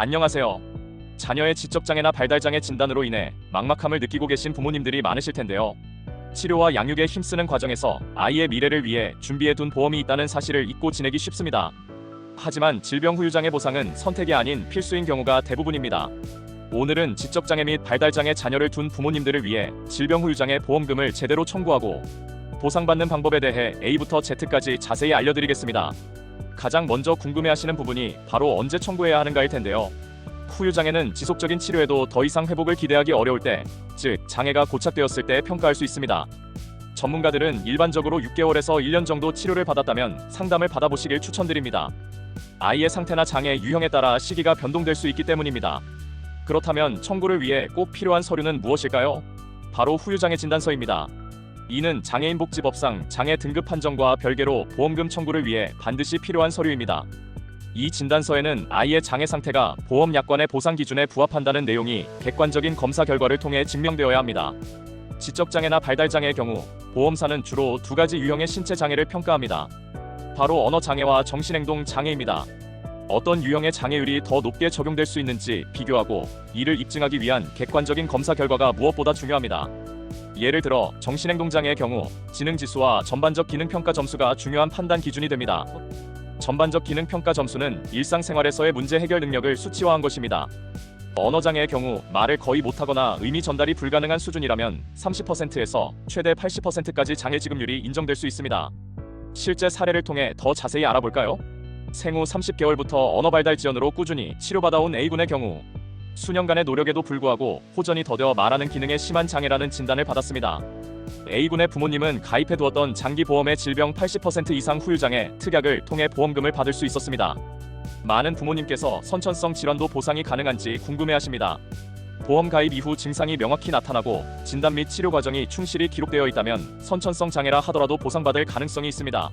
안녕하세요. 자녀의 지적장애나 발달장애 진단으로 인해 막막함을 느끼고 계신 부모님들이 많으실 텐데요. 치료와 양육에 힘쓰는 과정에서 아이의 미래를 위해 준비해둔 보험이 있다는 사실을 잊고 지내기 쉽습니다. 하지만 질병 후유장애 보상은 선택이 아닌 필수인 경우가 대부분입니다. 오늘은 지적장애 및 발달장애 자녀를 둔 부모님들을 위해 질병 후유장애 보험금을 제대로 청구하고 보상받는 방법에 대해 A부터 Z까지 자세히 알려드리겠습니다. 가장 먼저 궁금해하시는 부분이 바로 언제 청구해야 하는가일 텐데요. 후유장애는 지속적인 치료에도 더 이상 회복을 기대하기 어려울 때, 즉 장애가 고착되었을 때 평가할 수 있습니다. 전문가들은 일반적으로 6개월에서 1년 정도 치료를 받았다면 상담을 받아보시길 추천드립니다. 아이의 상태나 장애 유형에 따라 시기가 변동될 수 있기 때문입니다. 그렇다면 청구를 위해 꼭 필요한 서류는 무엇일까요? 바로 후유장애 진단서입니다. 이는 장애인복지법상 장애 등급 판정과 별개로 보험금 청구를 위해 반드시 필요한 서류입니다. 이 진단서에는 아이의 장애 상태가 보험 약관의 보상 기준에 부합한다는 내용이 객관적인 검사 결과를 통해 증명되어야 합니다. 지적장애나 발달장애의 경우 보험사는 주로 두 가지 유형의 신체 장애를 평가합니다. 바로 언어장애와 정신행동 장애입니다. 어떤 유형의 장애율이 더 높게 적용될 수 있는지 비교하고 이를 입증하기 위한 객관적인 검사 결과가 무엇보다 중요합니다. 예를 들어 정신행동장애의 경우 지능지수와 전반적 기능평가 점수가 중요한 판단 기준이 됩니다. 전반적 기능평가 점수는 일상생활에서의 문제 해결 능력을 수치화한 것입니다. 언어장애의 경우 말을 거의 못하거나 의미 전달이 불가능한 수준이라면 30%에서 최대 80%까지 장애 지급률이 인정될 수 있습니다. 실제 사례를 통해 더 자세히 알아볼까요? 생후 30개월부터 언어발달 지원으로 꾸준히 치료받아온 A군의 경우 수년간의 노력에도 불구하고 호전이 더뎌 말하는 기능에 심한 장애라는 진단을 받았습니다. A군의 부모님은 가입해두었던 장기보험의 질병 80% 이상 후유장애 특약을 통해 보험금을 받을 수 있었습니다. 많은 부모님께서 선천성 질환도 보상이 가능한지 궁금해하십니다. 보험 가입 이후 증상이 명확히 나타나고 진단 및 치료 과정이 충실히 기록되어 있다면 선천성 장애라 하더라도 보상받을 가능성이 있습니다.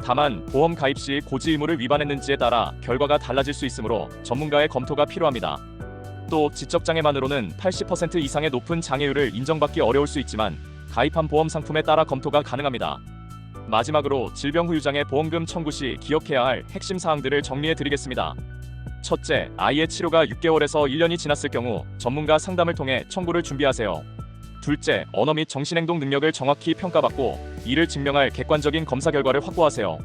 다만 보험 가입 시 고지 의무를 위반했는지에 따라 결과가 달라질 수 있으므로 전문가의 검토가 필요합니다. 또 지적장애만으로는 80% 이상의 높은 장애율을 인정받기 어려울 수 있지만 가입한 보험 상품에 따라 검토가 가능합니다. 마지막으로 질병 후유장애 보험금 청구 시 기억해야 할 핵심 사항들을 정리해 드리겠습니다. 첫째, 아이의 치료가 6개월에서 1년이 지났을 경우 전문가 상담을 통해 청구를 준비하세요. 둘째, 언어 및 정신행동 능력을 정확히 평가받고 이를 증명할 객관적인 검사 결과를 확보하세요.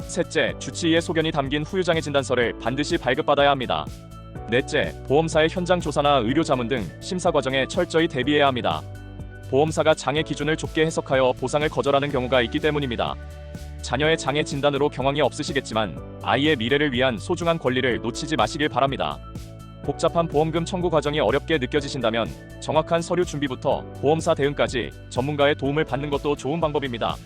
셋째, 주치의의 소견이 담긴 후유장애 진단서를 반드시 발급받아야 합니다. 넷째, 보험사의 현장 조사나 의료 자문 등 심사 과정에 철저히 대비해야 합니다. 보험사가 장애 기준을 좁게 해석하여 보상을 거절하는 경우가 있기 때문입니다. 자녀의 장애 진단으로 경황이 없으시겠지만 아이의 미래를 위한 소중한 권리를 놓치지 마시길 바랍니다. 복잡한 보험금 청구 과정이 어렵게 느껴지신다면 정확한 서류 준비부터 보험사 대응까지 전문가의 도움을 받는 것도 좋은 방법입니다.